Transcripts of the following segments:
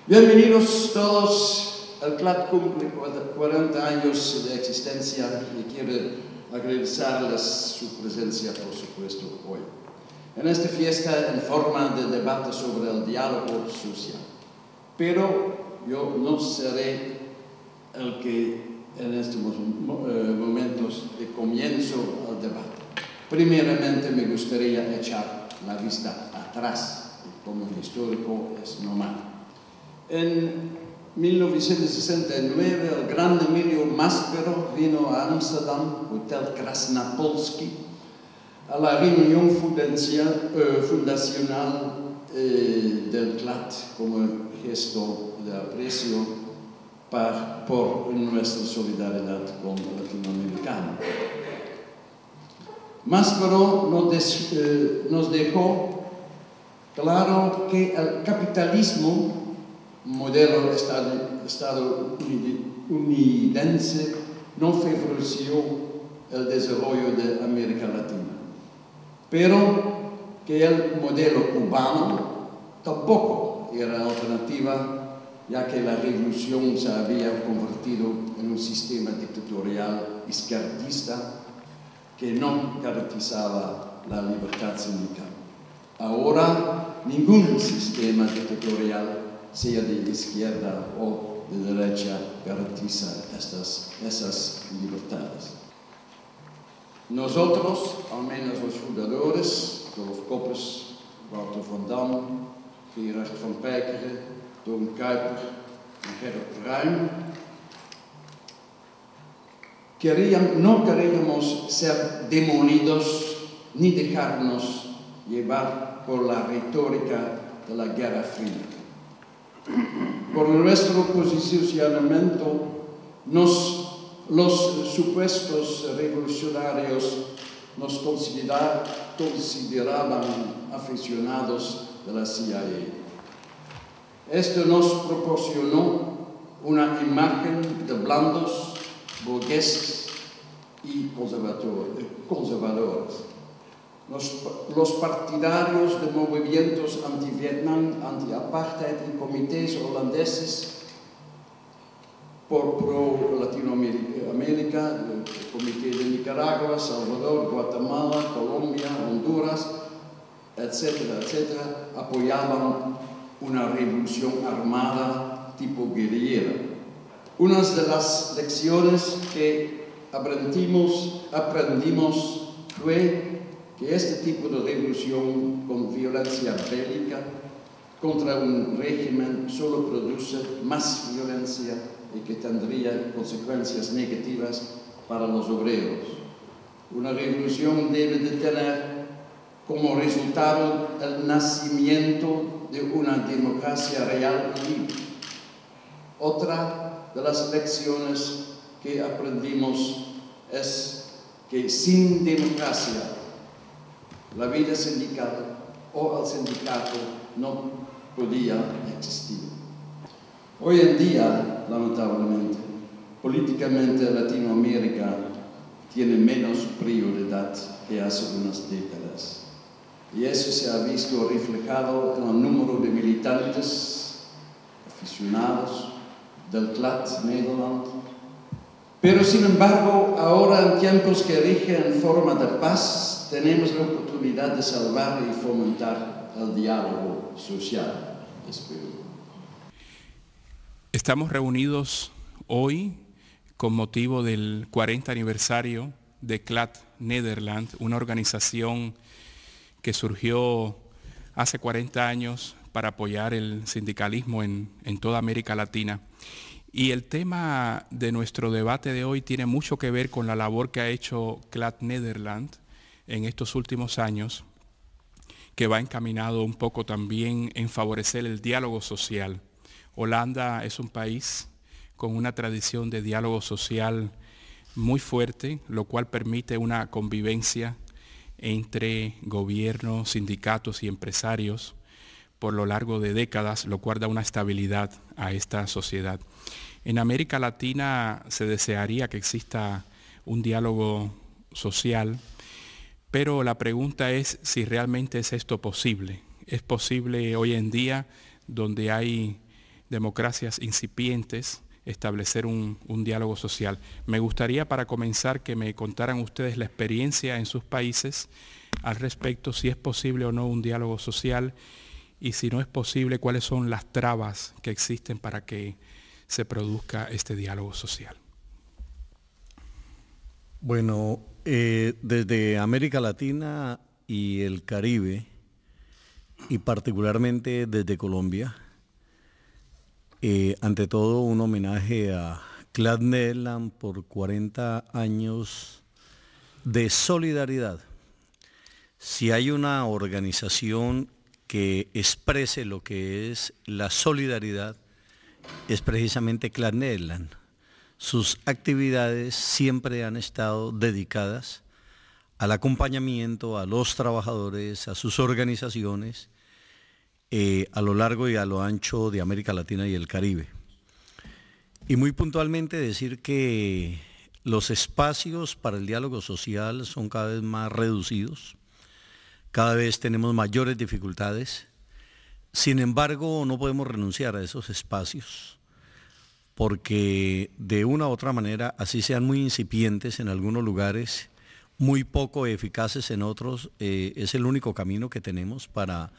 Bienvenidos todos. El CLAT cumple 40 años de existencia y quiero agradecerles su presencia, por supuesto, hoy. En esta fiesta en forma de debate sobre el diálogo social. Pero yo no seré el que en estos momentos de comienzo al debate. Primeramente me gustaría echar la vista atrás, como histórico es normal. En 1969 el gran Emilio Maspero vino a Ámsterdam, Hotel Krasnapolski, a la reunión fundacional del CLAT como gesto de aprecio por nuestra solidaridad con el latinoamericano. Maspero nos dejó claro que el capitalismo, modelo estadounidense, no favoreció el desarrollo de América Latina, pero que el modelo cubano tampoco era alternativa, ya que la revolución se había convertido en un sistema dictatorial izquierdista que no garantizaba la libertad sindical. Ahora, ningún sistema dictatorial, sea de izquierda o de derecha, garantiza esas libertades. Nosotros, al menos los fundadores, Rolf Koppes, Wouter van Dam, Gerard van Peijkeren, Don Kuiper y Gerrit Ruym, no queríamos ser demolidos ni dejarnos llevar por la retórica de la Guerra Fría. Por nuestro posicionamiento, los supuestos revolucionarios nos consideraban aficionados de la CIA. Esto nos proporcionó una imagen de blandos, burgueses y conservadores. Los partidarios de movimientos anti-Vietnam, anti-apartheid y comités holandeses por pro-Latinoamérica, el Comité de Nicaragua, Salvador, Guatemala, Colombia, Honduras, etcétera, etcétera, apoyaban una revolución armada tipo guerrillera. Una de las lecciones que aprendimos fue que este tipo de revolución con violencia bélica contra un régimen solo produce más violencia y que tendría consecuencias negativas para los obreros. Una revolución debe de tener como resultado el nacimiento de una democracia real y libre. Otra de las lecciones que aprendimos es que sin democracia la vida sindical o el sindicato no podía existir. Hoy en día, lamentablemente, políticamente Latinoamérica tiene menos prioridad que hace unas décadas. Y eso se ha visto reflejado en el número de militantes, aficionados del CLAT Nederland. Pero sin embargo, ahora en tiempos que rigen en forma de paz, tenemos la oportunidad de salvar y fomentar el diálogo social. Espero. Estamos reunidos hoy con motivo del 40 aniversario de CLAT Nederland, una organización que surgió hace 40 años para apoyar el sindicalismo en toda América Latina. Y el tema de nuestro debate de hoy tiene mucho que ver con la labor que ha hecho CLAT Nederland en estos últimos años, que va encaminado un poco también en favorecer el diálogo social. Holanda es un país con una tradición de diálogo social muy fuerte, lo cual permite una convivencia entre gobiernos, sindicatos y empresarios por lo largo de décadas, lo cual da una estabilidad a esta sociedad. En América Latina se desearía que exista un diálogo social, pero la pregunta es si realmente es esto posible. ¿Es posible hoy en día, donde hay democracias incipientes establecer un diálogo social. Me gustaría, para comenzar, que me contaran ustedes la experiencia en sus países al respecto, si es posible o no un diálogo social, y si no es posible, cuáles son las trabas que existen para que se produzca este diálogo social. Bueno, desde América Latina y el Caribe, y particularmente desde Colombia, ante todo un homenaje a CLAD Nederland por 40 años de solidaridad. Si hay una organización que exprese lo que es la solidaridad, es precisamente CLAD Nederland. Sus actividades siempre han estado dedicadas al acompañamiento a los trabajadores, a sus organizaciones, a lo largo y a lo ancho de América Latina y el Caribe. Y muy puntualmente decir que los espacios para el diálogo social son cada vez más reducidos, cada vez tenemos mayores dificultades. Sin embargo, no podemos renunciar a esos espacios, porque de una u otra manera, así sean muy incipientes en algunos lugares, muy poco eficaces en otros, es el único camino que tenemos para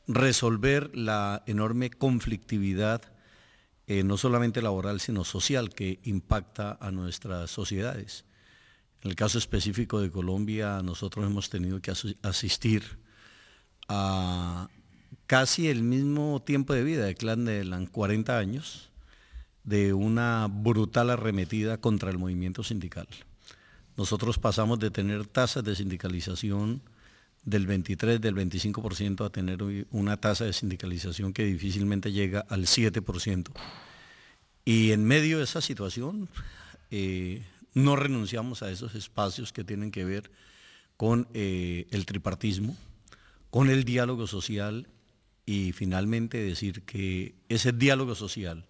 resolver la enorme conflictividad, no solamente laboral, sino social, que impacta a nuestras sociedades. En el caso específico de Colombia, nosotros hemos tenido que asistir a casi el mismo tiempo de vida de CLAD Nederland, 40 años, de una brutal arremetida contra el movimiento sindical. Nosotros pasamos de tener tasas de sindicalización del 23, del 25% a tener una tasa de sindicalización que difícilmente llega al 7%. Y en medio de esa situación no renunciamos a esos espacios que tienen que ver con el tripartismo, con el diálogo social, y finalmente decir que ese diálogo social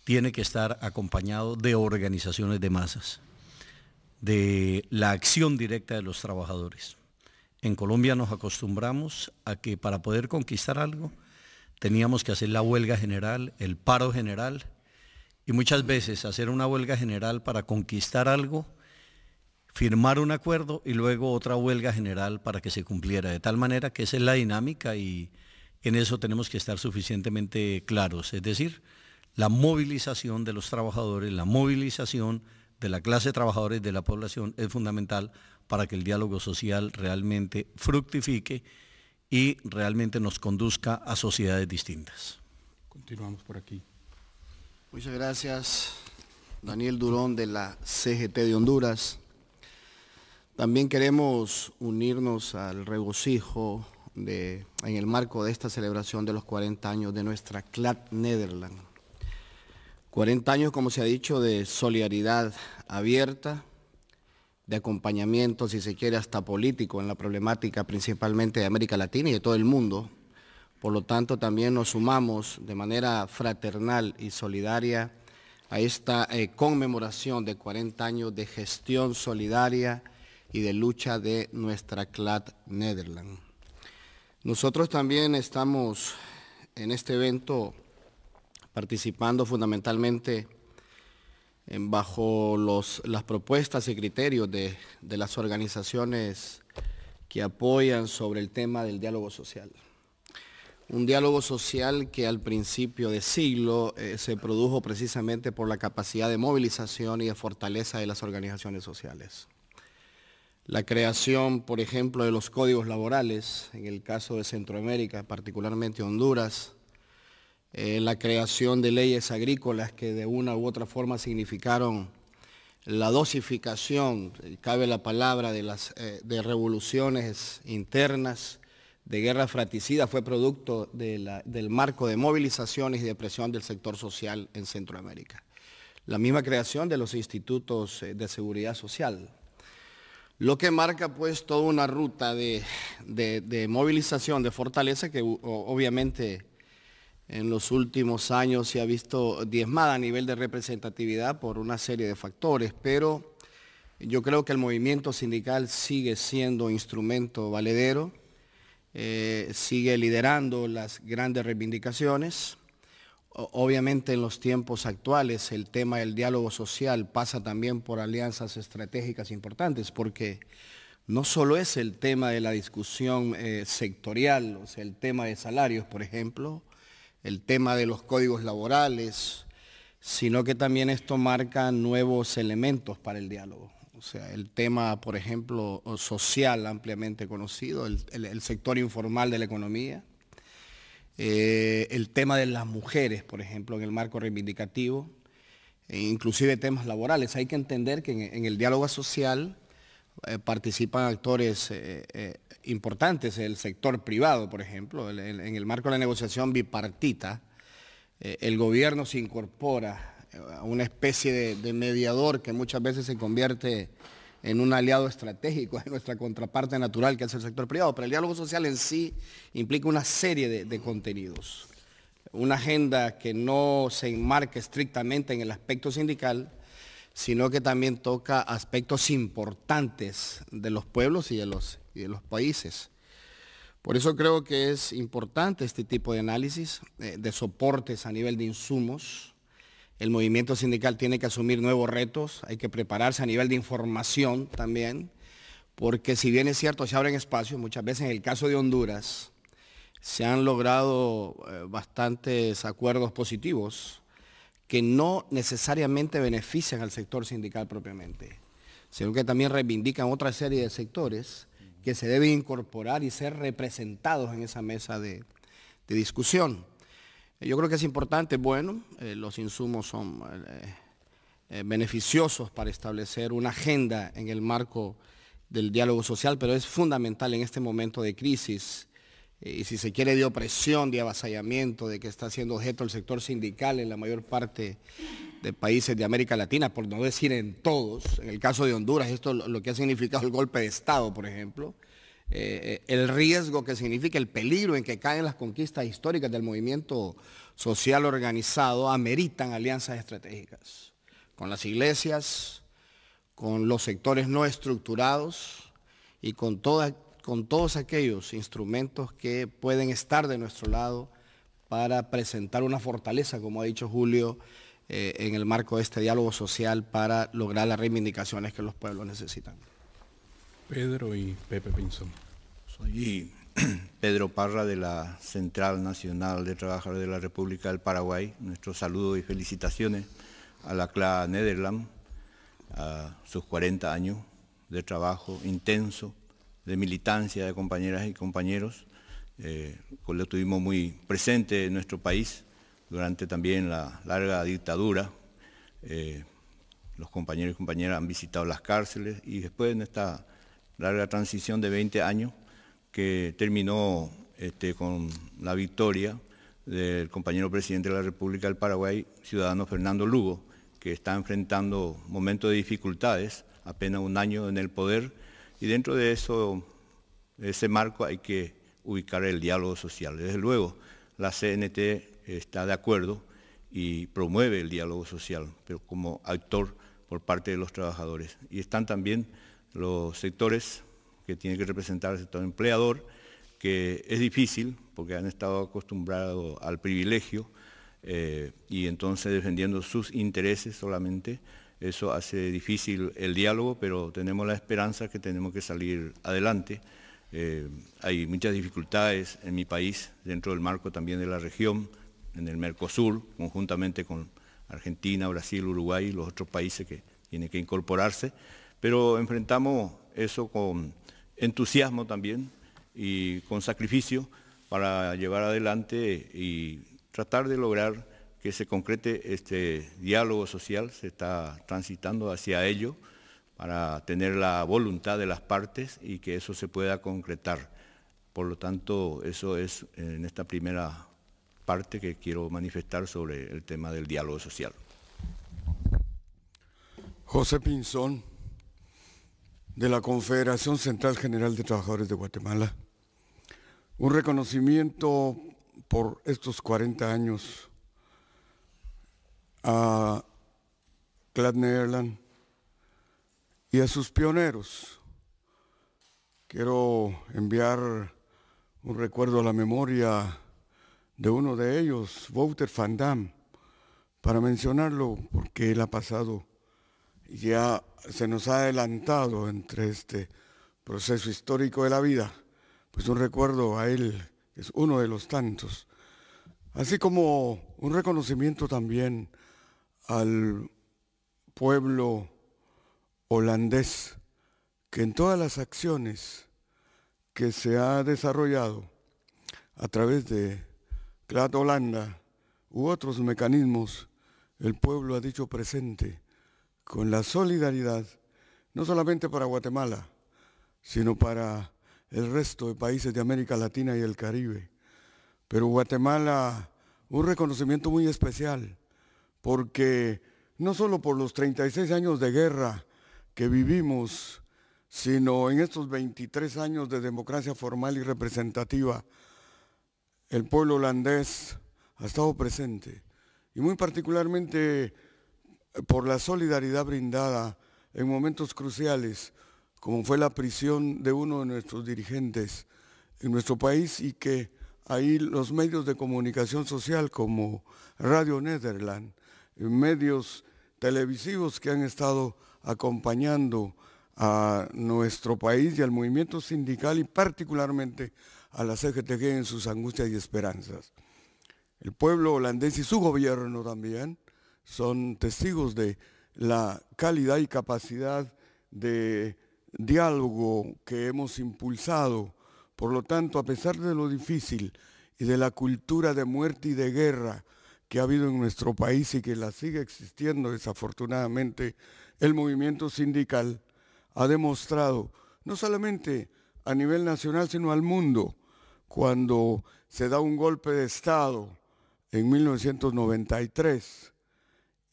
tiene que estar acompañado de organizaciones de masas, de la acción directa de los trabajadores. En Colombia nos acostumbramos a que para poder conquistar algo teníamos que hacer la huelga general, el paro general, y muchas veces hacer una huelga general para conquistar algo, firmar un acuerdo y luego otra huelga general para que se cumpliera, de tal manera que esa es la dinámica y en eso tenemos que estar suficientemente claros, es decir, la movilización de los trabajadores, la movilización de la clase trabajadora y de la población es fundamental para que el diálogo social realmente fructifique y realmente nos conduzca a sociedades distintas. Continuamos por aquí. Muchas gracias, Daniel Durón de la CGT de Honduras. También queremos unirnos al regocijo en el marco de esta celebración de los 40 años de nuestra CLAD Nederland. 40 años, como se ha dicho, de solidaridad abierta, de acompañamiento, si se quiere, hasta político en la problemática principalmente de América Latina y de todo el mundo. Por lo tanto, también nos sumamos de manera fraternal y solidaria a esta conmemoración de 40 años de gestión solidaria y de lucha de nuestra CLAD Nederland. Nosotros también estamos en este evento participando fundamentalmente bajo las propuestas y criterios de las organizaciones que apoyan sobre el tema del diálogo social. Un diálogo social que al principio de siglo se produjo precisamente por la capacidad de movilización y de fortaleza de las organizaciones sociales. La creación, por ejemplo, de los códigos laborales, en el caso de Centroamérica, particularmente Honduras, la creación de leyes agrícolas que de una u otra forma significaron la dosificación, cabe la palabra, de revoluciones internas, de guerra fratricida, fue producto del marco de movilizaciones y de presión del sector social en Centroamérica. La misma creación de los institutos de seguridad social, lo que marca pues toda una ruta de movilización, de fortaleza que obviamente en los últimos años se ha visto diezmada a nivel de representatividad por una serie de factores, pero yo creo que el movimiento sindical sigue siendo instrumento valedero, sigue liderando las grandes reivindicaciones. obviamente en los tiempos actuales el tema del diálogo social pasa también por alianzas estratégicas importantes, porque no solo es el tema de la discusión sectorial, o sea, el tema de salarios, por ejemplo, el tema de los códigos laborales, sino que también esto marca nuevos elementos para el diálogo. O sea, el tema, por ejemplo, social ampliamente conocido, el sector informal de la economía, el tema de las mujeres, por ejemplo, en el marco reivindicativo, inclusive temas laborales. Hay que entender que en el diálogo social participan actores importantes, el sector privado, por ejemplo, en el marco de la negociación bipartita, el gobierno se incorpora a una especie de mediador que muchas veces se convierte en un aliado estratégico de nuestra contraparte natural, que es el sector privado. Pero el diálogo social en sí implica una serie de contenidos. Una agenda que no se enmarca estrictamente en el aspecto sindical, sino que también toca aspectos importantes de los pueblos y de los países. Por eso creo que es importante este tipo de análisis, de soportes a nivel de insumos. El movimiento sindical tiene que asumir nuevos retos, hay que prepararse a nivel de información también, porque si bien es cierto, se abren espacios, muchas veces en el caso de Honduras se han logrado bastantes acuerdos positivos que no necesariamente benefician al sector sindical propiamente, sino que también reivindican otra serie de sectores que se deben incorporar y ser representados en esa mesa de discusión. Yo creo que es importante, bueno, los insumos son beneficiosos para establecer una agenda en el marco del diálogo social, pero es fundamental en este momento de crisis y si se quiere de opresión, de avasallamiento, de que está siendo objeto el sector sindical en la mayor parte de países de América Latina, por no decir en todos. En el caso de Honduras, esto lo que ha significado el golpe de Estado, por ejemplo, el riesgo que significa, el peligro en que caen las conquistas históricas del movimiento social organizado, ameritan alianzas estratégicas con las iglesias, con los sectores no estructurados y con todos aquellos instrumentos que pueden estar de nuestro lado para presentar una fortaleza, como ha dicho Julio, en el marco de este diálogo social para lograr las reivindicaciones que los pueblos necesitan. Pedro y Pepe Pinzón. Soy Pedro Parra de la Central Nacional de Trabajadores de la República del Paraguay. Nuestro saludo y felicitaciones a la CLA Nederland, a sus 40 años de trabajo intenso, de militancia de compañeras y compañeros, lo tuvimos muy presente en nuestro país durante también la larga dictadura. Los compañeros y compañeras han visitado las cárceles y después en esta larga transición de 20 años que terminó con la victoria del compañero presidente de la República del Paraguay, ciudadano Fernando Lugo, que está enfrentando momentos de dificultades, apenas un año en el poder, y dentro de ese marco hay que ubicar el diálogo social. Desde luego, la CNT está de acuerdo y promueve el diálogo social, pero como actor por parte de los trabajadores. Y están también los sectores que tienen que representar al sector empleador, que es difícil porque han estado acostumbrados al privilegio y entonces defendiendo sus intereses solamente. Eso hace difícil el diálogo, pero tenemos la esperanza que tenemos que salir adelante. Hay muchas dificultades en mi país, dentro del marco también de la región, en el Mercosur, conjuntamente con Argentina, Brasil, Uruguay y los otros países que tienen que incorporarse, pero enfrentamos eso con entusiasmo también y con sacrificio para llevar adelante y tratar de lograr que se concrete este diálogo social. Se está transitando hacia ello para tener la voluntad de las partes y que eso se pueda concretar. Por lo tanto, eso es en esta primera parte que quiero manifestar sobre el tema del diálogo social. José Pinzón, de la Confederación Central General de Trabajadores de Guatemala. Un reconocimiento por estos 40 años a CLA Nederland y a sus pioneros. Quiero enviar un recuerdo a la memoria de uno de ellos, Wouter van Dam, para mencionarlo porque él ha pasado, ya se nos ha adelantado entre este proceso histórico de la vida, pues un recuerdo a él, que es uno de los tantos, así como un reconocimiento también al pueblo holandés, que en todas las acciones que se ha desarrollado a través de CLAD Holanda u otros mecanismos, el pueblo ha dicho presente con la solidaridad, no solamente para Guatemala, sino para el resto de países de América Latina y el Caribe. Pero Guatemala, un reconocimiento muy especial, porque no solo por los 36 años de guerra que vivimos, sino en estos 23 años de democracia formal y representativa, el pueblo holandés ha estado presente, y muy particularmente por la solidaridad brindada en momentos cruciales, como fue la prisión de uno de nuestros dirigentes en nuestro país, y que ahí los medios de comunicación social como Radio Nederland, medios televisivos que han estado acompañando a nuestro país y al movimiento sindical y particularmente a la CGTG en sus angustias y esperanzas. El pueblo holandés y su gobierno también son testigos de la calidad y capacidad de diálogo que hemos impulsado. Por lo tanto, a pesar de lo difícil y de la cultura de muerte y de guerra que ha habido en nuestro país y que la sigue existiendo desafortunadamente, el movimiento sindical ha demostrado, no solamente a nivel nacional, sino al mundo, cuando se da un golpe de Estado en 1993,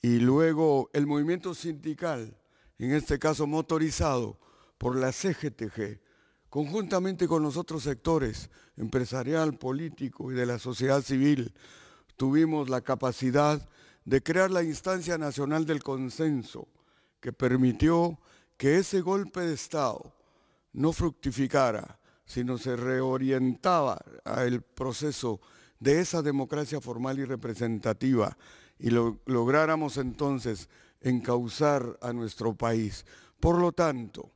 y luego el movimiento sindical, en este caso motorizado por la CGTG, conjuntamente con los otros sectores empresarial, político y de la sociedad civil, tuvimos la capacidad de crear la instancia nacional del consenso, que permitió que ese golpe de Estado no fructificara, sino se reorientaba al proceso de esa democracia formal y representativa, y lográramos entonces encauzar a nuestro país. Por lo tanto,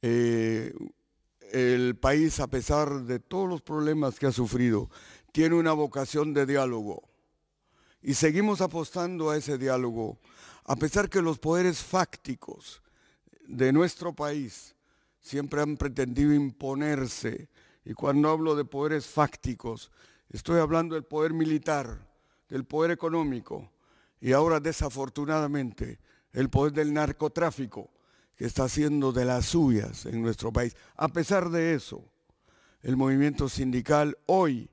el país, a pesar de todos los problemas que ha sufrido, tiene una vocación de diálogo, y seguimos apostando a ese diálogo, a pesar que los poderes fácticos de nuestro país siempre han pretendido imponerse. Y cuando hablo de poderes fácticos, estoy hablando del poder militar, del poder económico, y ahora desafortunadamente el poder del narcotráfico, que está haciendo de las suyas en nuestro país. A pesar de eso, el movimiento sindical hoy,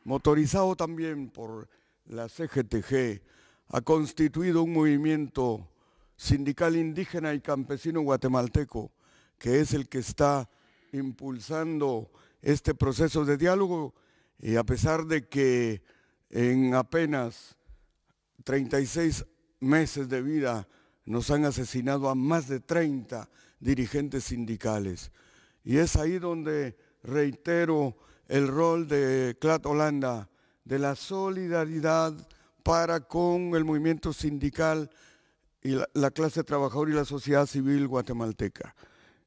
motorizado también por la CGTG, ha constituido un movimiento sindical indígena y campesino guatemalteco, que es el que está impulsando este proceso de diálogo, y a pesar de que en apenas 36 meses de vida nos han asesinado a más de 30 dirigentes sindicales. Y es ahí donde reitero el rol de CLAD Holanda, de la solidaridad para con el movimiento sindical y la clase trabajadora y la sociedad civil guatemalteca.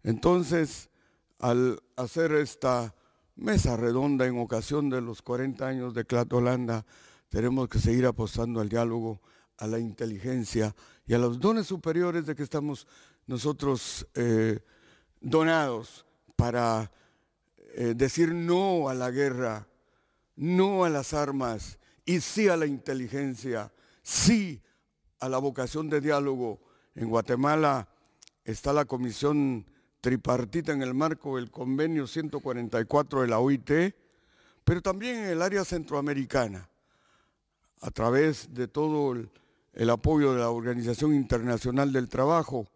Entonces, al hacer esta mesa redonda en ocasión de los 40 años de CLAD Holanda, tenemos que seguir apostando al diálogo, a la inteligencia y a los dones superiores de que estamos nosotros donados para decir no a la guerra, no a las armas y sí a la inteligencia, sí a la vocación de diálogo. En Guatemala está la comisión tripartita en el marco del convenio 144 de la OIT, pero también en el área centroamericana, a través de todo el apoyo de la Organización Internacional del Trabajo,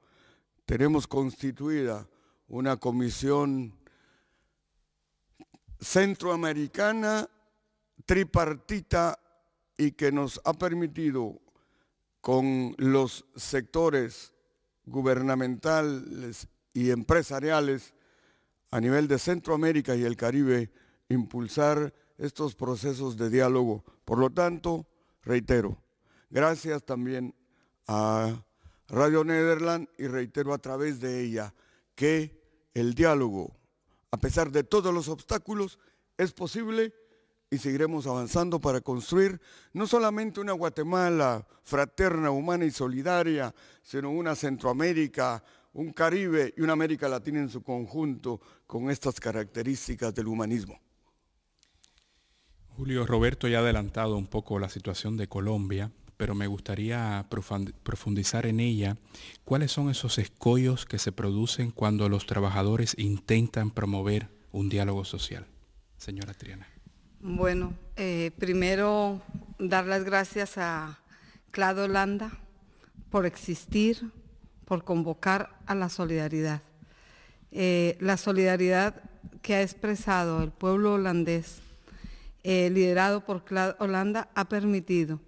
tenemos constituida una comisión centroamericana tripartita y que nos ha permitido con los sectores gubernamentales y empresariales a nivel de Centroamérica y el Caribe impulsar estos procesos de diálogo. Por lo tanto, reitero, gracias también a Radio Nederland y reitero a través de ella que el diálogo, a pesar de todos los obstáculos, es posible y seguiremos avanzando para construir no solamente una Guatemala fraterna, humana y solidaria, sino una Centroamérica, un Caribe y una América Latina en su conjunto con estas características del humanismo. Julio, Roberto ya ha adelantado un poco la situación de Colombia, pero me gustaría profundizar en ella. ¿Cuáles son esos escollos que se producen cuando los trabajadores intentan promover un diálogo social? Señora Triana. Bueno, primero dar las gracias a CLAD Holanda por existir, por convocar a la solidaridad. La solidaridad que ha expresado el pueblo holandés, liderado por CLAD Holanda, ha permitido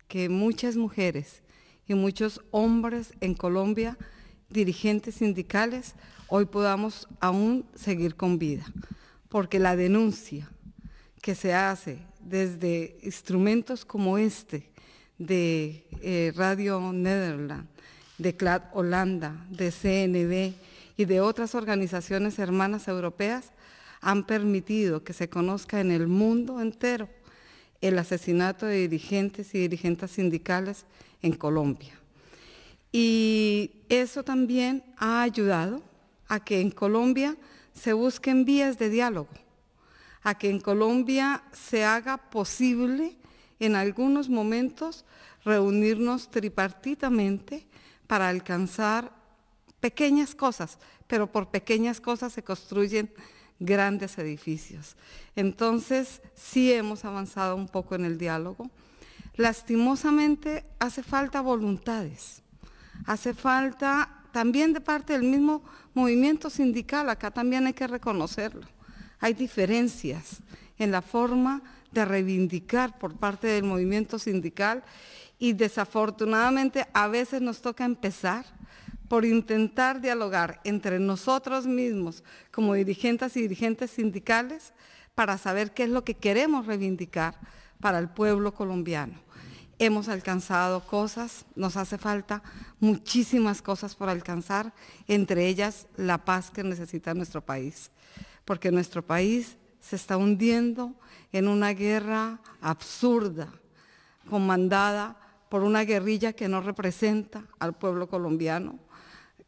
que muchas mujeres y muchos hombres en Colombia, dirigentes sindicales, hoy podamos aún seguir con vida, porque la denuncia que se hace desde instrumentos como este de Radio Nederland, de CLAD Holanda, de CNV y de otras organizaciones hermanas europeas, han permitido que se conozca en el mundo entero el asesinato de dirigentes y dirigentes sindicales en Colombia. Y eso también ha ayudado a que en Colombia se busquen vías de diálogo, a que en Colombia se haga posible en algunos momentos reunirnos tripartitamente para alcanzar pequeñas cosas, pero por pequeñas cosas se construyen grandes edificios. Entonces, sí hemos avanzado un poco en el diálogo. Lastimosamente, hace falta voluntades, hace falta también de parte del mismo movimiento sindical, acá también hay que reconocerlo. Hay diferencias en la forma de reivindicar por parte del movimiento sindical y desafortunadamente a veces nos toca empezar por intentar dialogar entre nosotros mismos como dirigentes y dirigentes sindicales para saber qué es lo que queremos reivindicar para el pueblo colombiano. Hemos alcanzado cosas, nos hace falta muchísimas cosas por alcanzar, entre ellas la paz que necesita nuestro país, porque nuestro país se está hundiendo en una guerra absurda, comandada por una guerrilla que no representa al pueblo colombiano,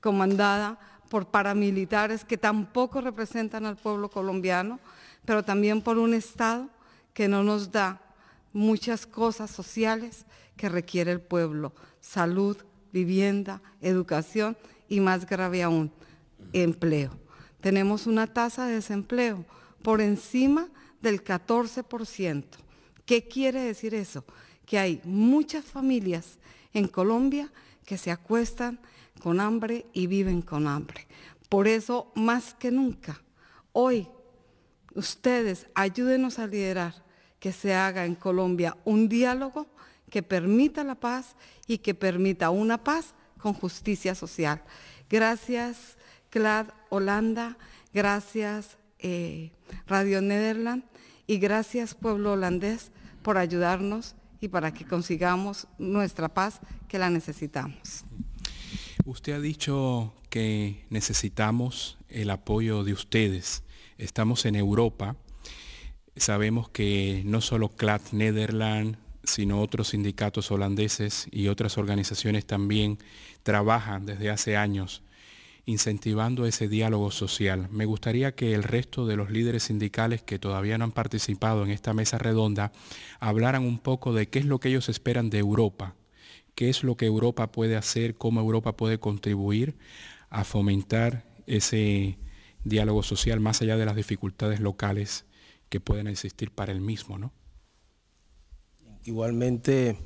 comandada por paramilitares que tampoco representan al pueblo colombiano, pero también por un Estado que no nos da muchas cosas sociales que requiere el pueblo: salud, vivienda, educación y, más grave aún, empleo. Tenemos una tasa de desempleo por encima del 14%. ¿Qué quiere decir eso? Que hay muchas familias en Colombia que se acuestan con hambre y viven con hambre. Por eso, más que nunca, hoy, ustedes ayúdenos a liderar que se haga en Colombia un diálogo que permita la paz y que permita una paz con justicia social. Gracias, CLAD Holanda, gracias Radio Nederland y gracias pueblo holandés por ayudarnos y para que consigamos nuestra paz que la necesitamos. Usted ha dicho que necesitamos el apoyo de ustedes. Estamos en Europa. Sabemos que no solo CLAD Nederland, sino otros sindicatos holandeses y otras organizaciones también trabajan desde hace años incentivando ese diálogo social. Me gustaría que el resto de los líderes sindicales que todavía no han participado en esta mesa redonda hablaran un poco de qué es lo que ellos esperan de Europa, qué es lo que Europa puede hacer, cómo Europa puede contribuir a fomentar ese diálogo social más allá de las dificultades locales que pueden existir para el mismo, ¿no? Igualmente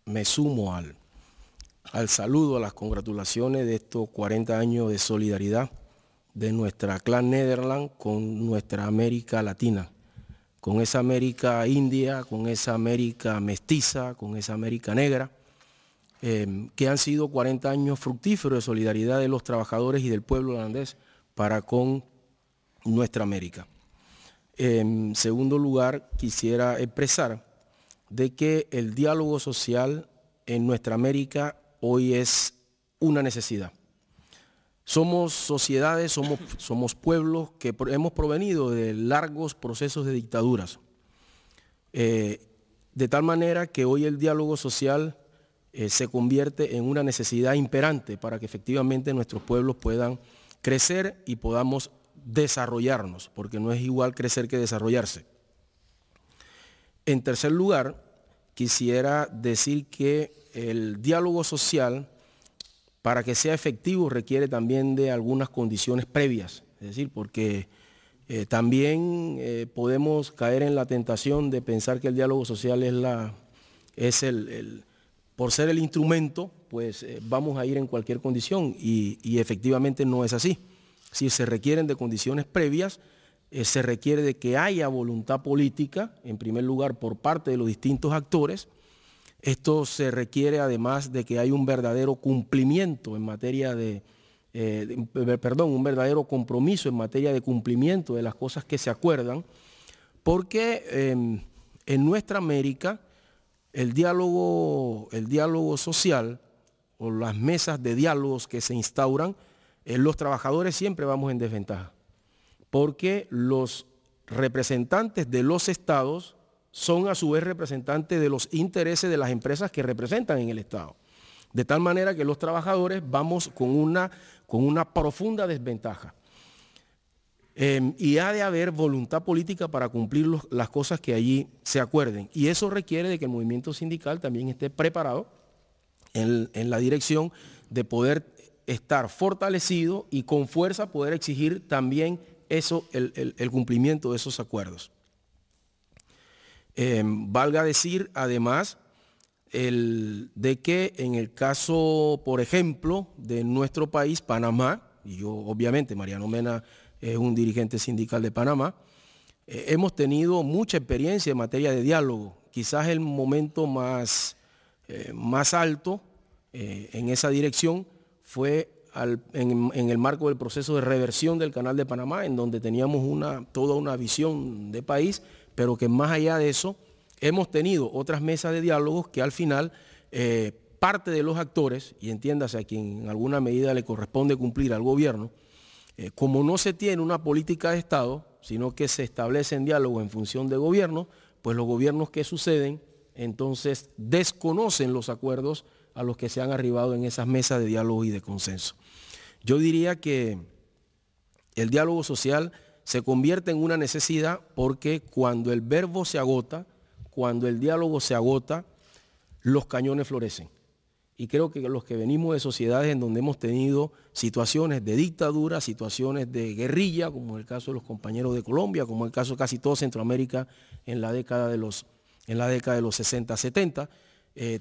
me sumo al saludo, a las congratulaciones de estos 40 años de solidaridad de nuestra CLAD Nederland con nuestra América Latina, con esa América india, con esa América mestiza, con esa América negra, que han sido 40 años fructíferos de solidaridad de los trabajadores y del pueblo holandés para con nuestra América. En segundo lugar, quisiera expresar de que el diálogo social en nuestra América hoy es una necesidad. Somos sociedades, somos pueblos que hemos provenido de largos procesos de dictaduras. De tal manera que hoy el diálogo social se convierte en una necesidad imperante para que efectivamente nuestros pueblos puedan crecer y podamos desarrollarnos, porque no es igual crecer que desarrollarse. En tercer lugar, quisiera decir que el diálogo social, para que sea efectivo, requiere también de algunas condiciones previas, es decir, porque también podemos caer en la tentación de pensar que el diálogo social por ser el instrumento, pues vamos a ir en cualquier condición y efectivamente no es así. Si se requieren de condiciones previas, se requiere de que haya voluntad política, en primer lugar, por parte de los distintos actores. Esto se requiere además de que haya un verdadero cumplimiento en materia un verdadero compromiso en materia de cumplimiento de las cosas que se acuerdan, porque en nuestra América el diálogo social o las mesas de diálogos que se instauran, los trabajadores siempre vamos en desventaja, porque los representantes de los estados son a su vez representantes de los intereses de las empresas que representan en el estado. De tal manera que los trabajadores vamos con una profunda desventaja. Y ha de haber voluntad política para cumplir las cosas que allí se acuerden. Y eso requiere de que el movimiento sindical también esté preparado en la dirección de poder estar fortalecido y con fuerza poder exigir también el cumplimiento de esos acuerdos. Valga decir, además, de que en el caso, por ejemplo, de nuestro país, Panamá, y yo obviamente, Mariano Mena es un dirigente sindical de Panamá, hemos tenido mucha experiencia en materia de diálogo. Quizás el momento más alto en esa dirección fue en el marco del proceso de reversión del Canal de Panamá, en donde teníamos toda una visión de país, pero que más allá de eso, hemos tenido otras mesas de diálogos que al final parte de los actores, y entiéndase a quien en alguna medida le corresponde cumplir al gobierno, como no se tiene una política de Estado, sino que se establece en diálogo en función de gobierno, pues los gobiernos que suceden entonces desconocen los acuerdos a los que se han arribado en esas mesas de diálogo y de consenso. Yo diría que el diálogo social se convierte en una necesidad porque cuando el verbo se agota, cuando el diálogo se agota, los cañones florecen. Y creo que los que venimos de sociedades en donde hemos tenido situaciones de dictadura, situaciones de guerrilla, como el caso de los compañeros de Colombia, como el caso de casi todo Centroamérica en la década de los 60, 70,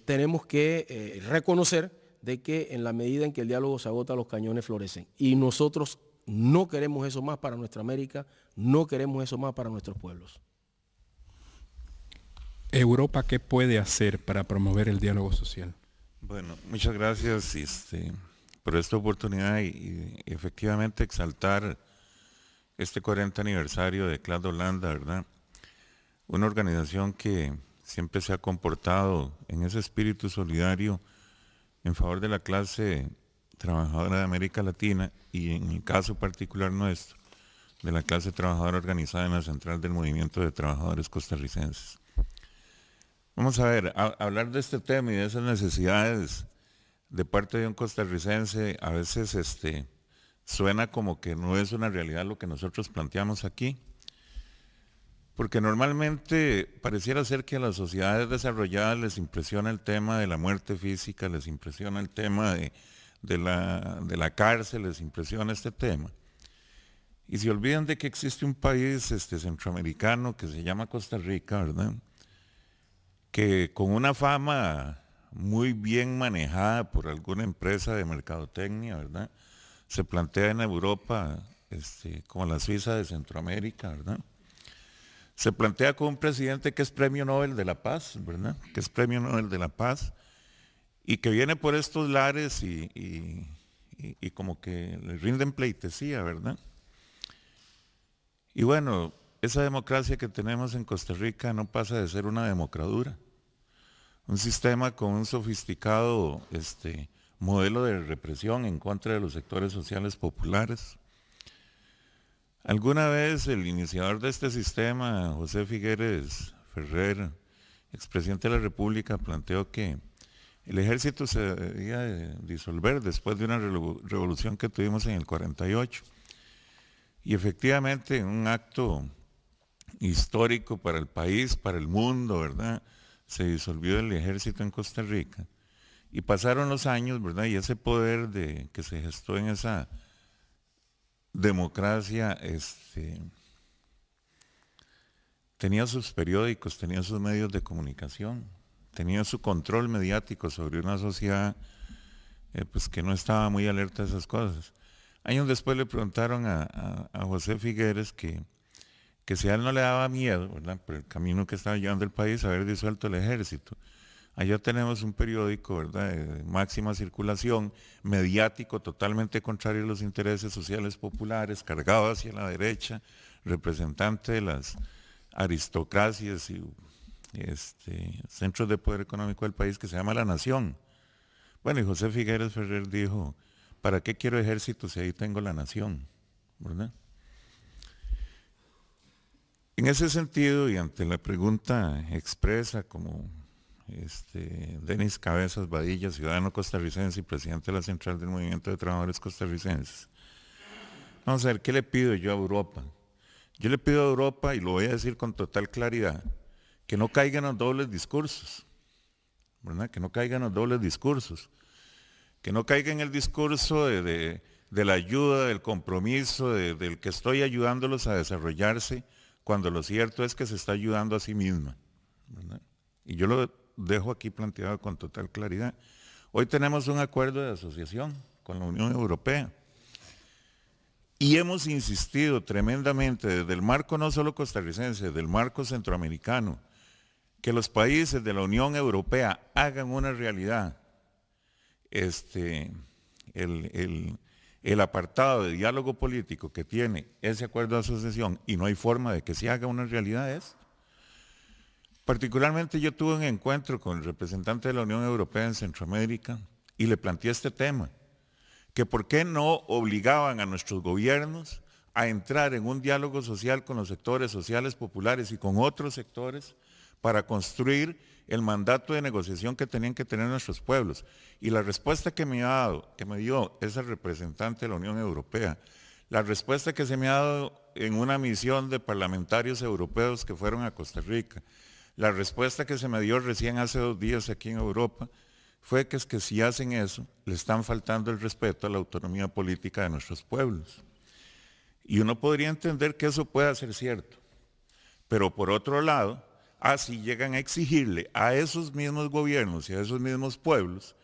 tenemos que reconocer de que en la medida en que el diálogo se agota, los cañones florecen. Y nosotros no queremos eso más para nuestra América, no queremos eso más para nuestros pueblos. Europa, ¿qué puede hacer para promover el diálogo social? Bueno, muchas gracias por esta oportunidad y efectivamente exaltar este 40 aniversario de CLAD Holanda, ¿verdad? Una organización que siempre se ha comportado en ese espíritu solidario en favor de la clase trabajadora de América Latina y en el caso particular nuestro, de la clase trabajadora organizada en la central del movimiento de trabajadores costarricenses. Vamos a ver, hablar de este tema y de esas necesidades de parte de un costarricense a veces suena como que no es una realidad lo que nosotros planteamos aquí, porque normalmente pareciera ser que a las sociedades desarrolladas les impresiona el tema de la muerte física, les impresiona el tema de la cárcel, les impresiona este tema. Y se olvidan de que existe un país centroamericano que se llama Costa Rica, ¿verdad? Que con una fama muy bien manejada por alguna empresa de mercadotecnia, ¿verdad? Se plantea en Europa como la Suiza de Centroamérica, ¿verdad? Se plantea con un presidente que es Premio Nobel de la Paz, ¿verdad? Que es Premio Nobel de la Paz y que viene por estos lares y como que le rinden pleitesía, ¿verdad? Y bueno, esa democracia que tenemos en Costa Rica no pasa de ser una democradura, un sistema con un sofisticado modelo de represión en contra de los sectores sociales populares. Alguna vez el iniciador de este sistema, José Figueres Ferrer, expresidente de la República, planteó que el ejército se debía disolver después de una revolución que tuvimos en el 48. Y efectivamente, un acto histórico para el país, para el mundo, ¿verdad? Se disolvió el ejército en Costa Rica. Y pasaron los años, ¿verdad? Y ese poder que se gestó en esa democracia tenía sus periódicos, tenía sus medios de comunicación, tenía su control mediático sobre una sociedad pues que no estaba muy alerta a esas cosas. Años después le preguntaron a José Figueres que si a él no le daba miedo, ¿verdad?, por el camino que estaba llevando el país, haber disuelto el ejército. Allá tenemos un periódico, ¿verdad?, de máxima circulación, mediático, totalmente contrario a los intereses sociales populares, cargado hacia la derecha, representante de las aristocracias y centros de poder económico del país, que se llama La Nación. Bueno, y José Figueres Ferrer dijo, ¿para qué quiero ejército si ahí tengo La Nación?, ¿verdad? En ese sentido, y ante la pregunta expresa como Denis Cabezas Badilla, ciudadano costarricense y presidente de la Central del Movimiento de Trabajadores Costarricenses, vamos a ver, ¿qué le pido yo a Europa? Yo le pido a Europa, y lo voy a decir con total claridad, que no caigan los dobles discursos, ¿verdad? Que no caigan los dobles discursos, que no caiga en el discurso de la ayuda, del compromiso, del que estoy ayudándolos a desarrollarse, cuando lo cierto es que se está ayudando a sí misma, ¿verdad? Y yo lo dejo aquí planteado con total claridad. Hoy tenemos un acuerdo de asociación con la Unión Europea y hemos insistido tremendamente desde el marco no solo costarricense, desde el marco centroamericano, que los países de la Unión Europea hagan una realidad el apartado de diálogo político que tiene ese acuerdo de asociación, y no hay forma de que se haga una realidad esto. Particularmente yo tuve un encuentro con el representante de la Unión Europea en Centroamérica y le planteé este tema, que por qué no obligaban a nuestros gobiernos a entrar en un diálogo social con los sectores sociales populares y con otros sectores para construir el mandato de negociación que tenían que tener nuestros pueblos. Y la respuesta que me dio ese representante de la Unión Europea, la respuesta que se me ha dado en una misión de parlamentarios europeos que fueron a Costa Rica, la respuesta que se me dio recién hace 2 días aquí en Europa, fue que es que si hacen eso, le están faltando el respeto a la autonomía política de nuestros pueblos. Y uno podría entender que eso pueda ser cierto, pero por otro lado, así llegan a exigirle a esos mismos gobiernos y a esos mismos pueblos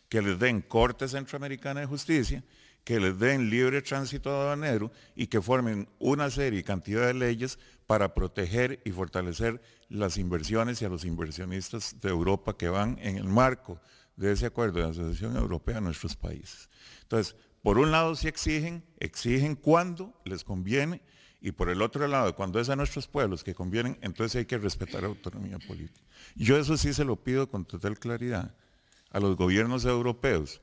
que les den Corte Centroamericana de Justicia, que les den libre tránsito aduanero y que formen una serie y cantidad de leyes para proteger y fortalecer las inversiones y a los inversionistas de Europa que van en el marco de ese acuerdo de asociación europea a nuestros países. Entonces, por un lado sí exigen cuando les conviene, y por el otro lado, cuando es a nuestros pueblos que convienen, entonces hay que respetar la autonomía política. Yo eso sí se lo pido con total claridad a los gobiernos europeos,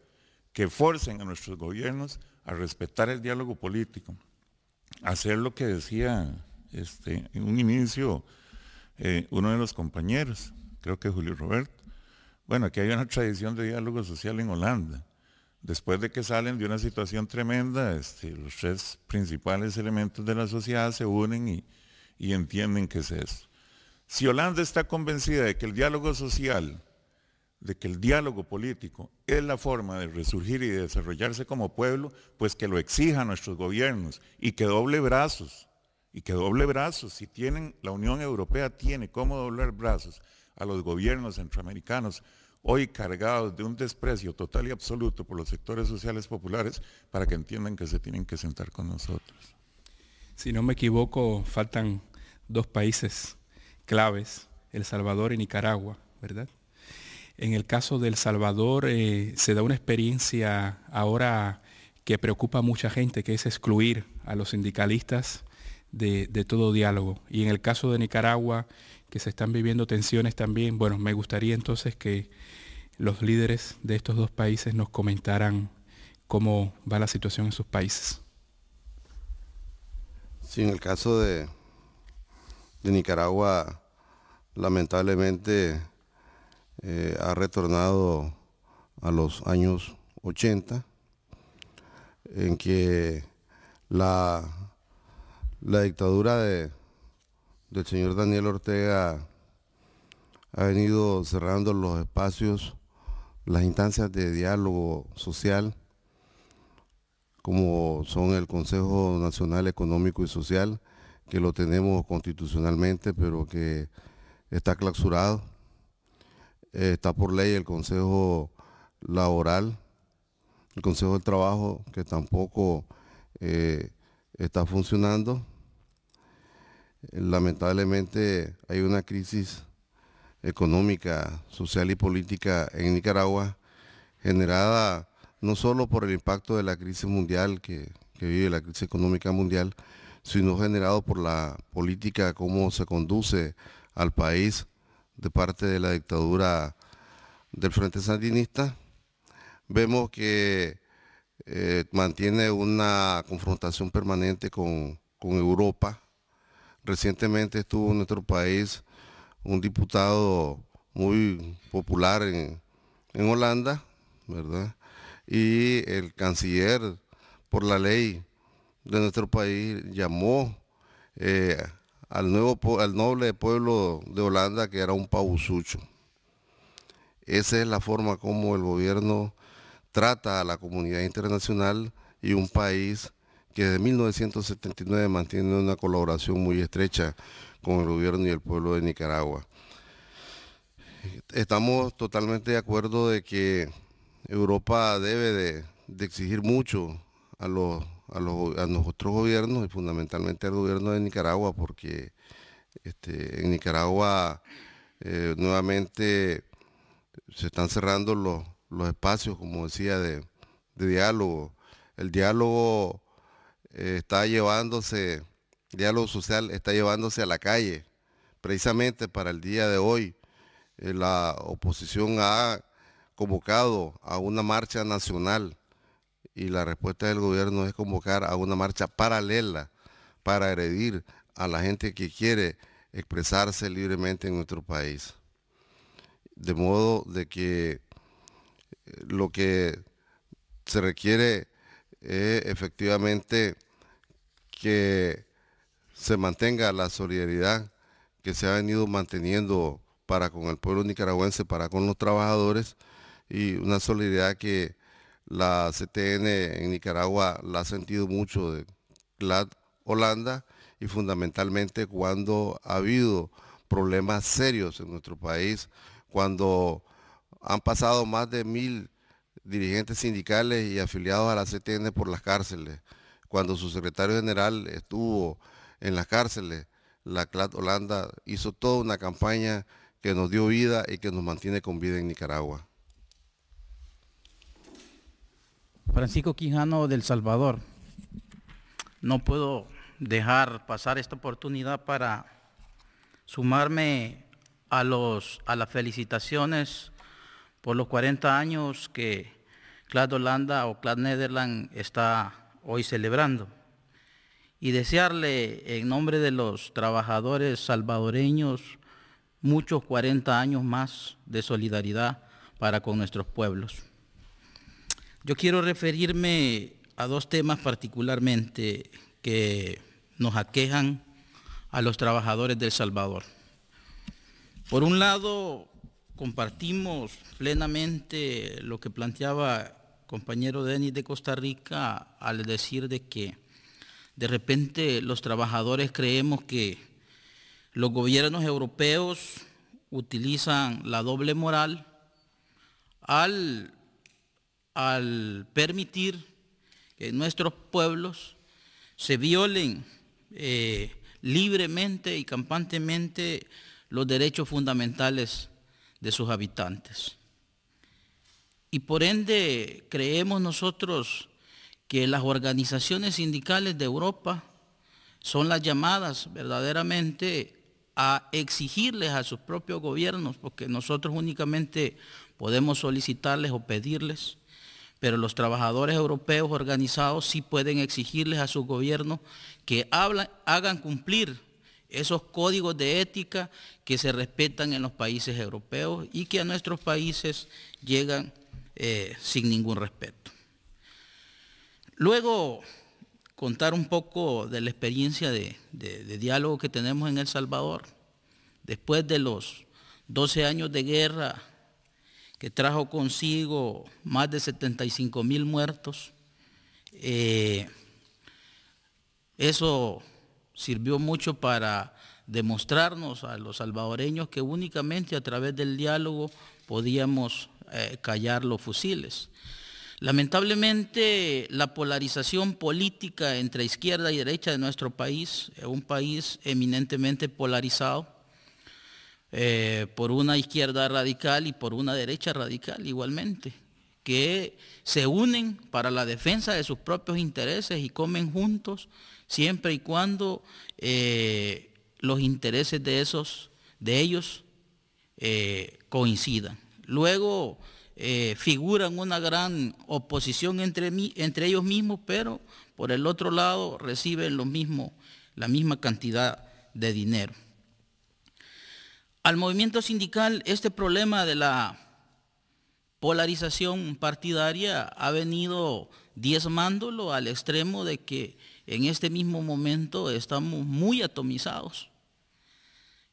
que forcen a nuestros gobiernos a respetar el diálogo político, a hacer lo que decía en un inicio uno de los compañeros, creo que Julio Roberto. Bueno, aquí hay una tradición de diálogo social en Holanda. Después de que salen de una situación tremenda, los 3 principales elementos de la sociedad se unen y entienden qué es eso. Si Holanda está convencida de que el diálogo social, de que el diálogo político es la forma de resurgir y de desarrollarse como pueblo, pues que lo exija a nuestros gobiernos y que doble brazos, si tienen, la Unión Europea tiene cómo doblar brazos a los gobiernos centroamericanos, hoy cargados de un desprecio total y absoluto por los sectores sociales populares, para que entiendan que se tienen que sentar con nosotros. Si no me equivoco, faltan 2 países claves, El Salvador y Nicaragua, ¿verdad? En el caso de El Salvador se da una experiencia ahora que preocupa a mucha gente, que es excluir a los sindicalistas de todo diálogo. Y en el caso de Nicaragua, que se están viviendo tensiones también, bueno, me gustaría entonces que los líderes de estos dos países nos comentaran cómo va la situación en sus países. Sí, en el caso de Nicaragua, lamentablemente ha retornado a los años 80, en que la dictadura del señor Daniel Ortega ha venido cerrando los espacios, las instancias de diálogo social, como son el Consejo Nacional Económico y Social, que lo tenemos constitucionalmente, pero que está clausurado. Está por ley el Consejo Laboral, el Consejo del Trabajo, que tampoco está funcionando. Lamentablemente hay una crisis económica, social y política en Nicaragua, generada no solo por el impacto de la crisis mundial que vive la crisis económica mundial, sino generado por la política, cómo se conduce al país de parte de la dictadura del Frente Sandinista. Vemos que mantiene una confrontación permanente con Europa. Recientemente estuvo en nuestro país un diputado muy popular en Holanda, ¿verdad? Y el canciller, por la ley de nuestro país, llamó al noble pueblo de Holanda, que era un pausucho. Esa es la forma como el gobierno trata a la comunidad internacional y un país que desde 1979 mantiene una colaboración muy estrecha con el gobierno y el pueblo de Nicaragua. Estamos totalmente de acuerdo de que Europa debe de exigir mucho a nuestros gobiernos y fundamentalmente al gobierno de Nicaragua, porque en Nicaragua nuevamente se están cerrando los espacios, como decía, de diálogo. El diálogo diálogo social está llevándose a la calle. Precisamente para el día de hoy, la oposición ha convocado a una marcha nacional y la respuesta del gobierno es convocar a una marcha paralela para agredir a la gente que quiere expresarse libremente en nuestro país. De modo de que lo que se requiere es efectivamente que se mantenga la solidaridad que se ha venido manteniendo para con el pueblo nicaragüense, para con los trabajadores, y una solidaridad que la CTN en Nicaragua la ha sentido mucho de CLAD Holanda, y fundamentalmente cuando ha habido problemas serios en nuestro país, cuando han pasado más de 1000 dirigentes sindicales y afiliados a la CTN por las cárceles, cuando su secretario general estuvo en las cárceles, la CLAD Holanda hizo toda una campaña que nos dio vida y que nos mantiene con vida en Nicaragua. Francisco Quijano, del Salvador. No puedo dejar pasar esta oportunidad para sumarme a las felicitaciones por los 40 años que CLAD Holanda o CLAD Nederland está hoy celebrando, y desearle en nombre de los trabajadores salvadoreños muchos 40 años más de solidaridad para con nuestros pueblos. Yo quiero referirme a dos temas particularmente que nos aquejan a los trabajadores de El Salvador. Por un lado, compartimos plenamente lo que planteaba el compañero Denis de Costa Rica al decir de que de repente los trabajadores creemos que los gobiernos europeos utilizan la doble moral al permitir que nuestros pueblos se violen libremente y campantemente los derechos fundamentales de sus habitantes. Y por ende creemos nosotros que las organizaciones sindicales de Europa son las llamadas verdaderamente a exigirles a sus propios gobiernos, porque nosotros únicamente podemos solicitarles o pedirles, pero los trabajadores europeos organizados sí pueden exigirles a sus gobiernos que hagan cumplir esos códigos de ética que se respetan en los países europeos y que a nuestros países llegan sin ningún respeto. Luego, contar un poco de la experiencia de diálogo que tenemos en El Salvador. Después de los 12 años de guerra que trajo consigo más de 75,000 muertos, eso sirvió mucho para demostrarnos a los salvadoreños que únicamente a través del diálogo podíamos callar los fusiles. Lamentablemente, la polarización política entre izquierda y derecha de nuestro país es un país eminentemente polarizado por una izquierda radical y por una derecha radical igualmente, que se unen para la defensa de sus propios intereses y comen juntos siempre y cuando los intereses de ellos coincidan. Luego figuran una gran oposición entre ellos mismos, pero por el otro lado reciben la misma cantidad de dinero. Al movimiento sindical, este problema de la polarización partidaria ha venido diezmándolo al extremo de que en este mismo momento estamos muy atomizados.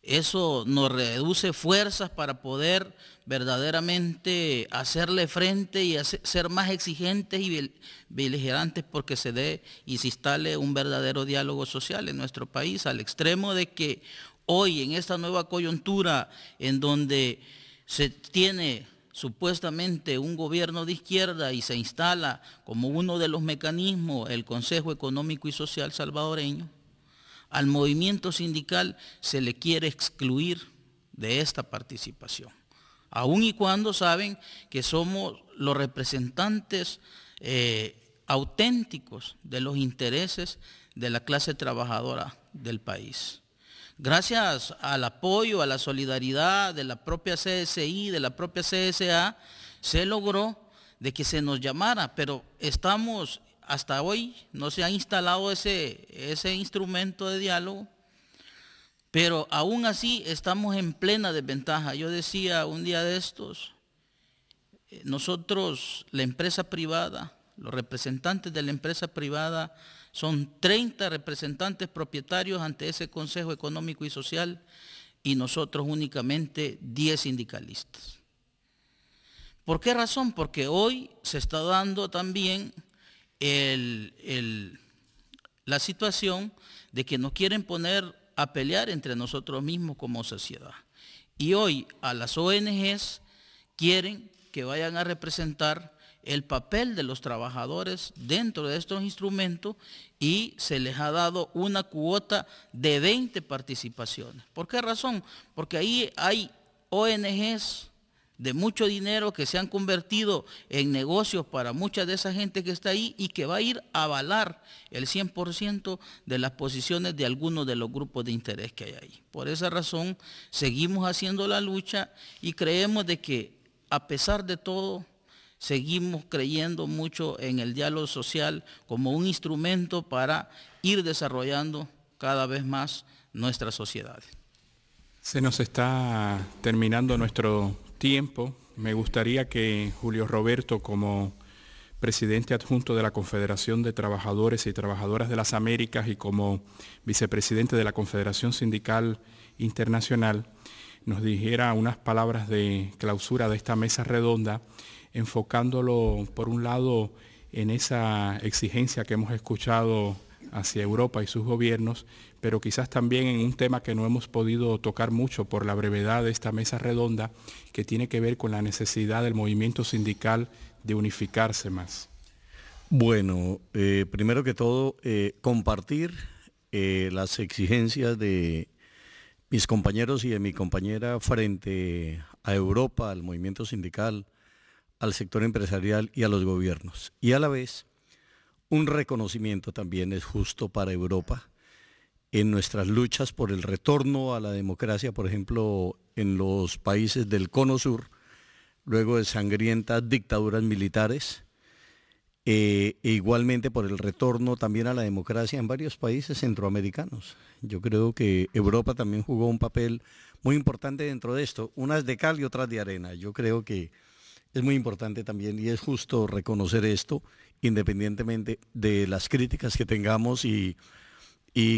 Eso nos reduce fuerzas para poder verdaderamente hacerle frente y ser más exigentes y beligerantes porque se dé y se instale un verdadero diálogo social en nuestro país, al extremo de que hoy en esta nueva coyuntura en donde se tiene supuestamente un gobierno de izquierda y se instala como uno de los mecanismos el Consejo Económico y Social Salvadoreño, al movimiento sindical se le quiere excluir de esta participación, aun y cuando saben que somos los representantes auténticos de los intereses de la clase trabajadora del país. Gracias al apoyo, a la solidaridad de la propia CSI, de la propia CSA, se logró de que se nos llamara, pero hasta hoy no se ha instalado ese instrumento de diálogo, pero aún así estamos en plena desventaja. Yo decía un día de estos, nosotros, la empresa privada, los representantes de la empresa privada, son 30 representantes propietarios ante ese Consejo Económico y Social y nosotros únicamente 10 sindicalistas. ¿Por qué razón? Porque hoy se está dando también la situación de que nos quieren poner a pelear entre nosotros mismos como sociedad. Y hoy a las ONGs quieren que vayan a representar el papel de los trabajadores dentro de estos instrumentos y se les ha dado una cuota de 20 participaciones. ¿Por qué razón? Porque ahí hay ONGs de mucho dinero que se han convertido en negocios para mucha de esa gente que está ahí y que va a ir a avalar el 100% de las posiciones de algunos de los grupos de interés que hay ahí. Por esa razón seguimos haciendo la lucha y creemos de que a pesar de todo seguimos creyendo mucho en el diálogo social como un instrumento para ir desarrollando cada vez más nuestras sociedades. Se nos está terminando nuestro tiempo. Me gustaría que Julio Roberto, como presidente adjunto de la Confederación de Trabajadores y Trabajadoras de las Américas y como vicepresidente de la Confederación Sindical Internacional, nos dijera unas palabras de clausura de esta mesa redonda, enfocándolo por un lado en esa exigencia que hemos escuchado hacia Europa y sus gobiernos, pero quizás también en un tema que no hemos podido tocar mucho por la brevedad de esta mesa redonda, que tiene que ver con la necesidad del movimiento sindical de unificarse más. Bueno, primero que todo, compartir las exigencias de mis compañeros y de mi compañera frente a Europa, al movimiento sindical, al sector empresarial y a los gobiernos. Y a la vez, un reconocimiento también es justo para Europa, en nuestras luchas por el retorno a la democracia, por ejemplo, en los países del Cono Sur, luego de sangrientas dictaduras militares, e igualmente por el retorno también a la democracia en varios países centroamericanos. Yo creo que Europa también jugó un papel muy importante dentro de esto, unas de cal y otras de arena. Yo creo que es muy importante también y es justo reconocer esto, independientemente de las críticas que tengamos y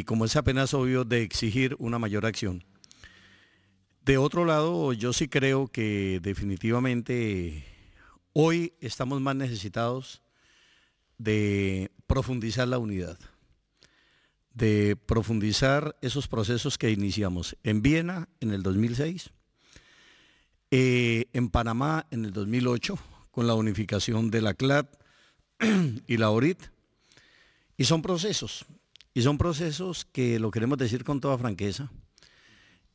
como es apenas obvio, de exigir una mayor acción. De otro lado, yo sí creo que definitivamente hoy estamos más necesitados de profundizar la unidad, de profundizar esos procesos que iniciamos en Viena en el 2006, en Panamá en el 2008, con la unificación de la CLAD y la ORIT, y son procesos que, lo queremos decir con toda franqueza,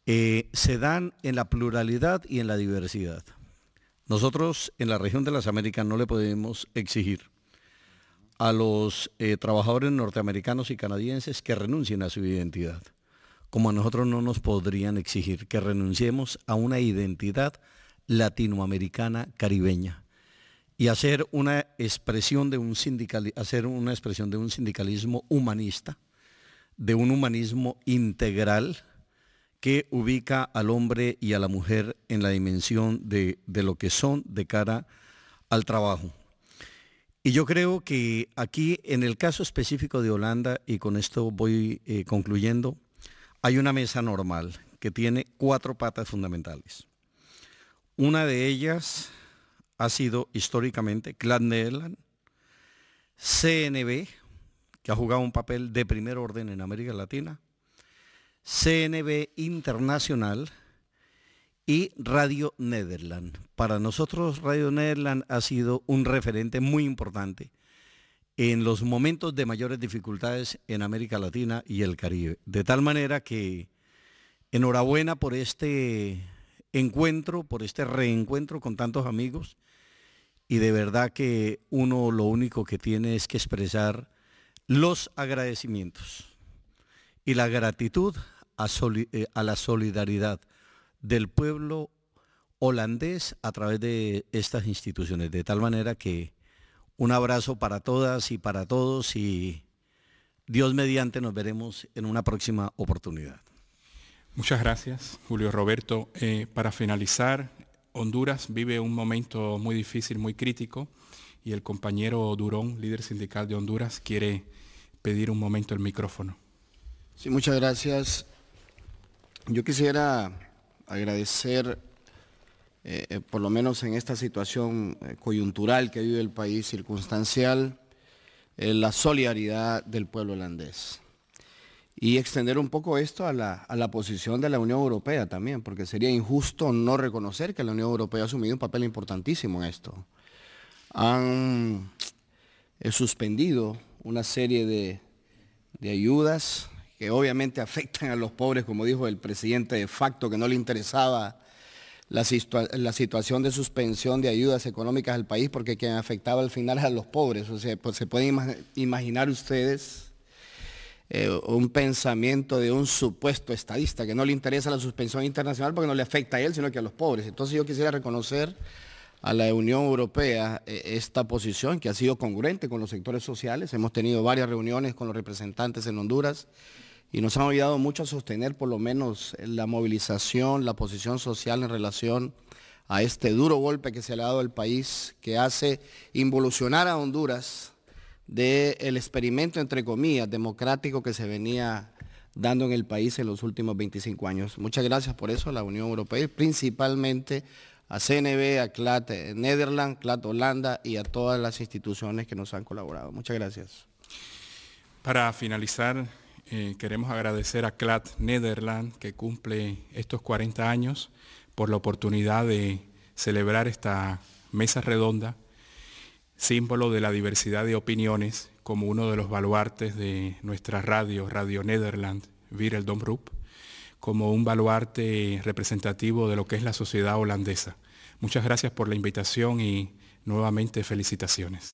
se dan en la pluralidad y en la diversidad. Nosotros en la región de las Américas no le podemos exigir a los trabajadores norteamericanos y canadienses que renuncien a su identidad, como a nosotros no nos podrían exigir que renunciemos a una identidad latinoamericana caribeña y hacer una expresión de un sindicalismo humanista, de un humanismo integral que ubica al hombre y a la mujer en la dimensión de lo que son de cara al trabajo. Y yo creo que aquí, en el caso específico de Holanda, y con esto voy concluyendo, hay una mesa normal que tiene 4 patas fundamentales. Una de ellas ha sido históricamente CLAD Nederland, CNV, que ha jugado un papel de primer orden en América Latina, CNV Internacional y Radio Nederland. Para nosotros Radio Nederland ha sido un referente muy importante en los momentos de mayores dificultades en América Latina y el Caribe. De tal manera que enhorabuena por este encuentro, por este reencuentro con tantos amigos, y de verdad que uno lo único que tiene es que expresar los agradecimientos y la gratitud a la solidaridad del pueblo holandés a través de estas instituciones. De tal manera que un abrazo para todas y para todos, y Dios mediante nos veremos en una próxima oportunidad. Muchas gracias, Julio Roberto. Para finalizar, Honduras vive un momento muy difícil, muy crítico, y el compañero Durón, líder sindical de Honduras, quiere pedir un momento el micrófono. Sí, muchas gracias. Yo quisiera agradecer, por lo menos en esta situación coyuntural que vive el país, circunstancial, la solidaridad del pueblo holandés. Y extender un poco esto a la posición de la Unión Europea también, porque sería injusto no reconocer que la Unión Europea ha asumido un papel importantísimo en esto. Han suspendido una serie de ayudas que obviamente afectan a los pobres, como dijo el presidente de facto, que no le interesaba la situación de suspensión de ayudas económicas al país, porque quien afectaba al final a los pobres. O sea, pues se pueden imaginar ustedes un pensamiento de un supuesto estadista que no le interesa la suspensión internacional porque no le afecta a él, sino que a los pobres. Entonces yo quisiera reconocer a la Unión Europea esta posición que ha sido congruente con los sectores sociales. Hemos tenido varias reuniones con los representantes en Honduras y nos han ayudado mucho a sostener por lo menos la movilización, la posición social en relación a este duro golpe que se le ha dado al país, que hace involucionar a Honduras del experimento, entre comillas, democrático que se venía dando en el país en los últimos 25 años. Muchas gracias por eso a la Unión Europea y principalmente a CNV, a CLAD Nederland, CLAD Holanda y a todas las instituciones que nos han colaborado. Muchas gracias. Para finalizar, queremos agradecer a CLAD Nederland, que cumple estos 40 años, por la oportunidad de celebrar esta mesa redonda, símbolo de la diversidad de opiniones, como uno de los baluartes de nuestra radio, Radio Nederland, Wereldomroep, como un baluarte representativo de lo que es la sociedad holandesa. Muchas gracias por la invitación y nuevamente felicitaciones.